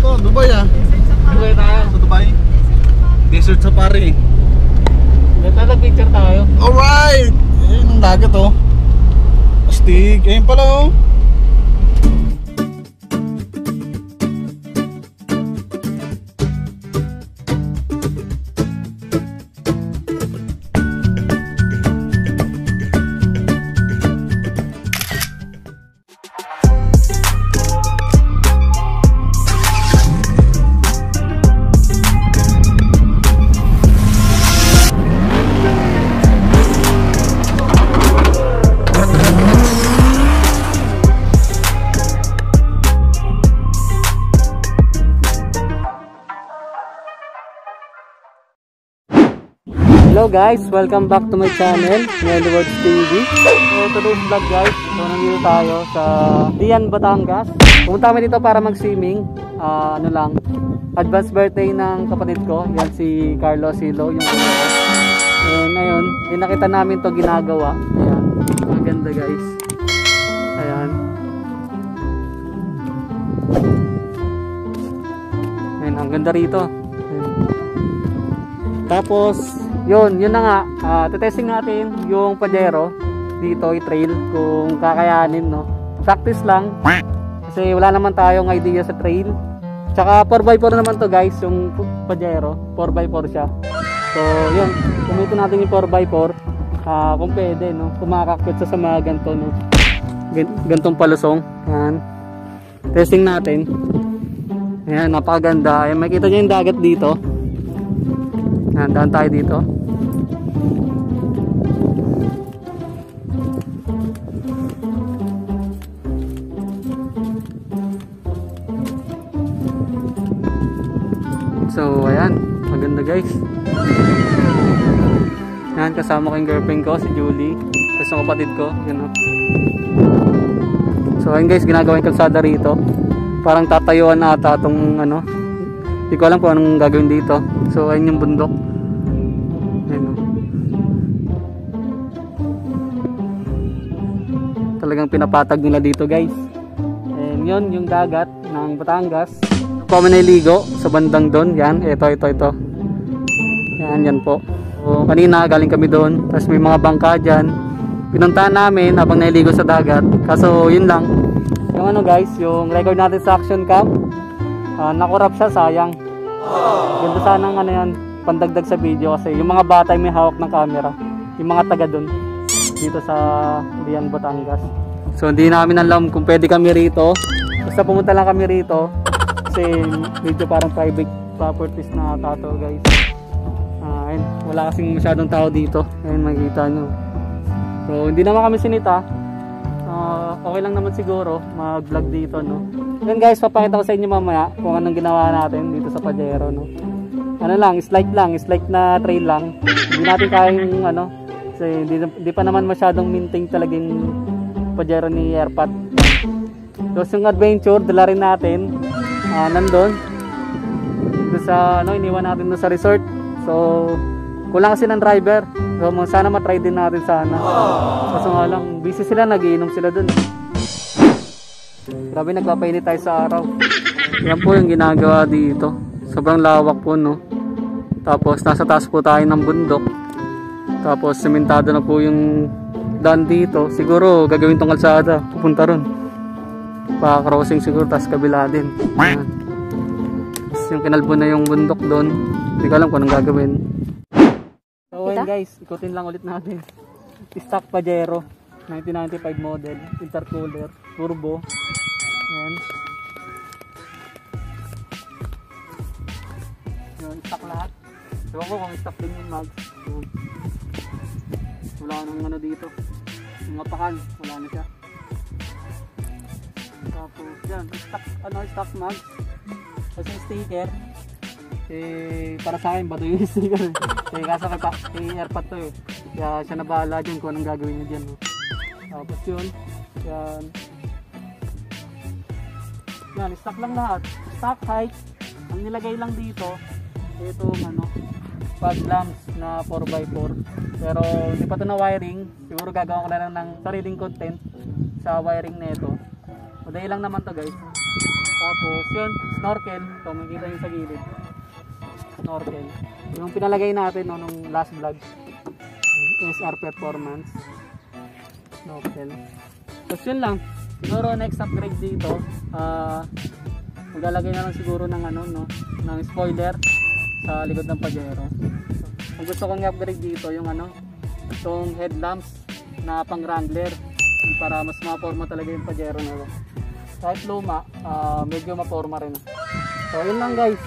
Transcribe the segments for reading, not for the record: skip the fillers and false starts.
to, Dubai ah. Dubai tayo. Sa Dubai. Desert Safari. Nagpicture tayo. Alright! Ayun ang dagat oh. Astig. Ayun pala oh. Hello guys, welcome back to my channel, Nelly Words TV. So today's vlog guys, so nandito tayo sa Dian, Batangas. Pumunta kami dito para mag-swimming. Ano lang, advance birthday ng kapatid ko, yan si Carlos Silo, yung una ko. And ayun, yung nakita namin to ginagawa. Ayan, maganda guys. Ayan. Ayan, ang ganda rito. Ayan. Tapos yun na nga, testing natin yung Pajero dito, i-trail kung kakayanin, no. Practice lang kasi wala naman tayong idea sa trail. Tsaka 4x4 naman to guys, yung Pajero 4x4 siya. So yun, gamitin natin yung 4x4 kung pwede, no, kumakakit sa mga ganito, no, gantong palusong. Yan, testing natin. Ayan, napakaganda. Ayan, makita nyo yung dagat dito. Ayan, daan tayo dito. So ayan, maganda guys. Ayan, kasama ko yung girlfriend ko, si Julie. Tapos yung kapatid ko, yun o. So ayan guys, ginagawa yung kalsada rito. Parang tatayuan na ata itong ano. Hindi ko alam kung anong gagawin dito. So ayan yung bundok. Ayan o. Talagang pinapatag nila dito guys. And yun, yung dagat ng Batangas. Po kami nailigo sa bandang doon. Yan, ito. Yan po. So, kanina galing kami doon. Tapos may mga bangka dyan. Pinuntahan namin habang nailigo sa dagat. Kaso yun lang. Yung ano guys, yung record natin sa action cam, nakurap siya, sayang. Ganda sanang ano yan, pandagdag sa video. Kasi yung mga bata may hawak ng camera. Yung mga taga doon dito sa Dian, Batangas. So hindi namin alam kung pwede kami rito. Basta pumunta lang kami rito. Kasi medyo parang private properties na tato guys. Ayun, wala kasing masyadong tao dito. Ayun, makikita nyo. So hindi naman kami sinita. Okay lang naman siguro mag vlog dito, no. Then guys, papakita ko sa inyo mamaya kung anong ginawa natin dito sa Pajero, no. Ano lang, slide na trail lang. Hindi natin kayang ano, kasi hindi pa naman masyadong minting talagang Pajero ni Airpat. Tapos yung adventure, dala rin natin nandun doon sa ano, iniwan natin doon sa resort. So kulang kasi ng driver, so sana matry din natin sana. Kaso nga lang, busy sila, nagiinom sila doon. Grabe, nagpapainit tayo sa araw. Yan po yung ginagawa dito, sobrang lawak po, no. Tapos nasa taas po tayo ng bundok. Tapos sementado na po yung daan dito. Siguro gagawin tong kalsada, pupunta ron, pa-crossing siguro, tas kabila din. Ayan. Tapos yung kinalbo na yung bundok doon. Hindi ko alam kung anong gagawin. So ayan guys, ikutin lang ulit natin. Stock Pajero 1995 model, intercooler, turbo. Ayan. Yung stock lahat. Diba ko kung stock din yung mags. So, wala nang ano dito. Yung mapakan, wala na siya. Tapos yan, stock mags. Kasi yung sticker, para sa akin bato yung sticker. Kaso kay Airpat to eh. Kaya siya na bahala dyan kung anong gagawin niya dyan. No? Tapos yun, yan, stock lang lahat. Stock height, ang nilagay lang dito, itong ano, fog lamps na 4x4. Pero hindi pa ito na wiring. Siguro gagawin ko na lang ng sariling content sa wiring nito. Madali lang naman to guys. Tapos yun, snorkel. Ito, makikita nyo sa gilid. Snorkel. Yung pinalagay natin no, nung last vlog. SR Performance. Snorkel. Tapos yun lang. Siguro next upgrade dito, maglalagay na lang siguro ng ano, no, ng spoiler sa likod ng Pajero. Ang gusto kong i-upgrade dito yung ano, itong headlamps na pang Wrangler para mas maporma talaga yung Pajero na to. Kahit luma, medyo maporma rin. So yun lang guys.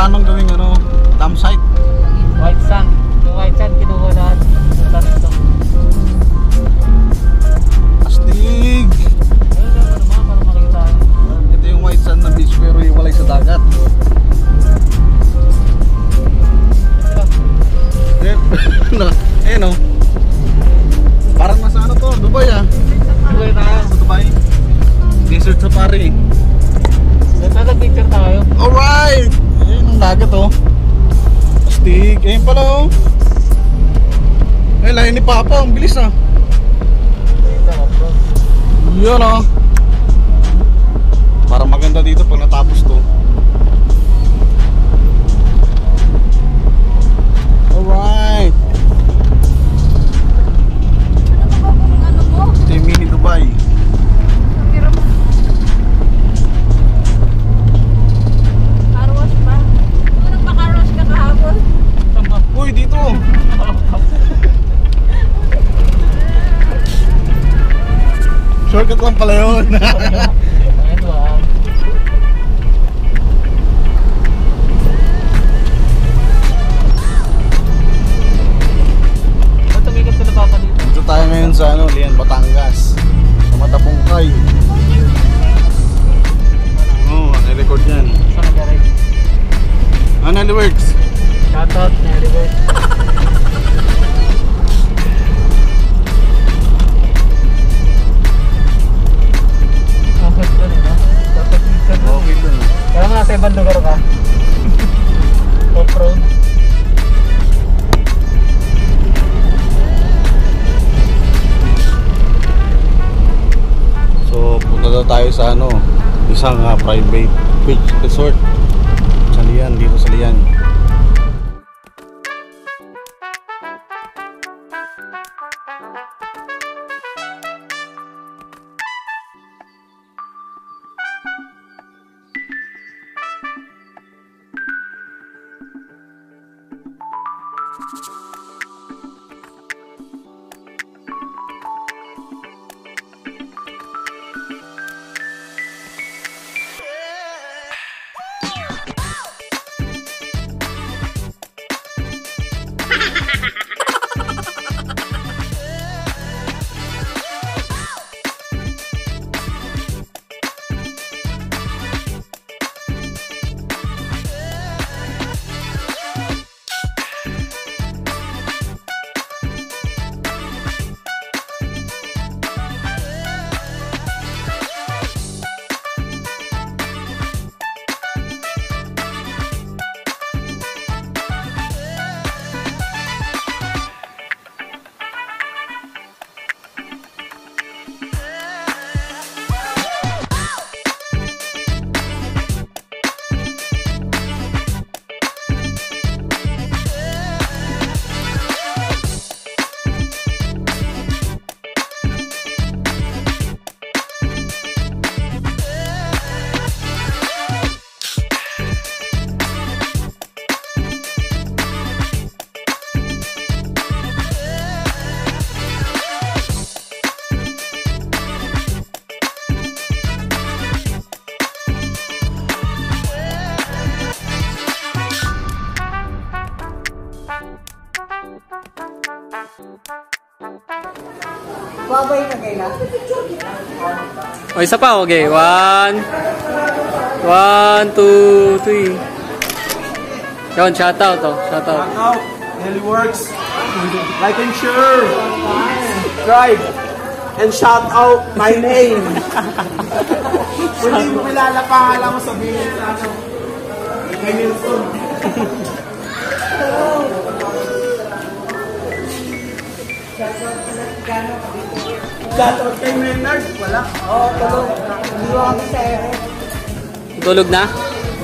planong gawing ano, dam site. White sand. Yung white sand kinuha lahat. Ito. Astig! Ayun lang ano mga para makita. Ito yung white sand na beach pero iwalay sa dagat. Ayun o. Parang nasa ano to, Dubai ah. Dubai tayo. Sa Dubai. Desert safari. Nagpicture tayo. Alright! Ayun ang dagat oh. Astig. Ayun pala oh. Ay, layo ni Papa. Ang bilis ah. Yun oh. Parang maganda dito pag natapos to. Alright. Ito yung mini Dubai. Uy, dito. Shortcut lang pala yun. Ayun ba? Ba't tumikot sila papa dito? Dito tayo ngayon sa ano, Lian, Batangas. Sa Matapungkay. Oo, nai-record yan. Saan nag-record? Ano works? Shoutout na Oliver. Okay dun. Kaya nga nasa ibang lugar ka. Off-road. So, punta daw tayo sa ano, isang private beach resort. Sa Lian, dito sa Lian. O, isa pa, okay. 1, 2, 3. Yun, shoutout to. Shoutout. Out, Nelly Works. Like and share. Subscribe. And shout out my name. Kung hindi mo kilala pangalan mo, sabihin sa ano. Kay Nilson. Shout out kay Maynard. Wala. Oo, tulog. Hindi ko kami sa ere. Tulog na?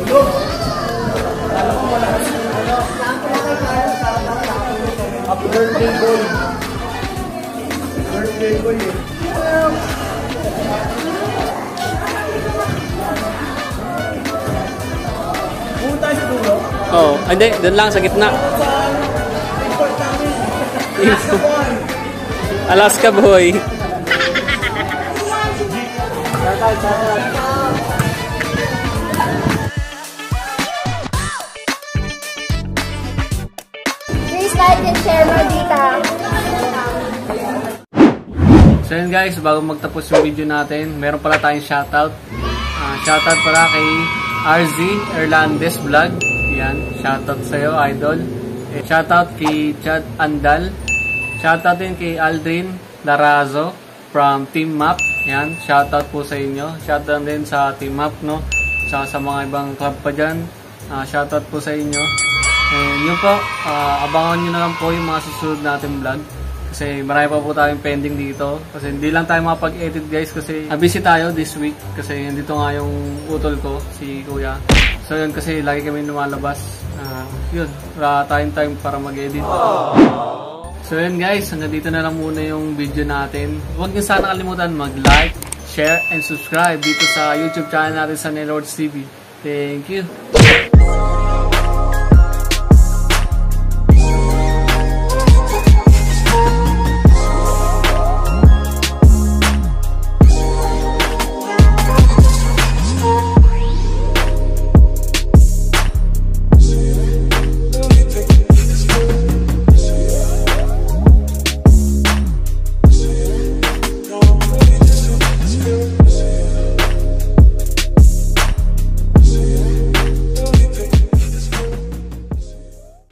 Tulog. Alam mo, wala. Happy birthday, boy. Birthday, boy. Punta sa dulo. Oo. Oh, hindi, doon lang sa gitna. Alaska boy. Alaska boy. Shout out. and share, Maldita. So yun guys, bago magtapos yung video natin, meron pala tayong shoutout. Shoutout pala kay RZ Erlandes Vlog. Yan, shoutout sa'yo, idol. Shoutout kay Chad Andal. Shoutout din kay Aldrin Larazo from Team Map. Yan, shoutout po sa inyo. Shoutout din sa Team Map, no? Tsaka sa mga ibang club pa dyan. Shoutout po sa inyo. And yun po, abangan nyo na lang po yung mga susunod natin vlog. Kasi marami pa po tayong pending dito. Kasi hindi lang tayo makapag-edit guys kasi busy tayo this week. Kasi nandito nga yung utol ko, si Kuya. So yun kasi lagi kami lumalabas. Yun, wala tayong time para mag-edit. So yun guys, hanggang dito na lang muna yung video natin. Huwag niyo sana kalimutan mag-like, share, and subscribe dito sa YouTube channel natin sa Nelords TV. Thank you!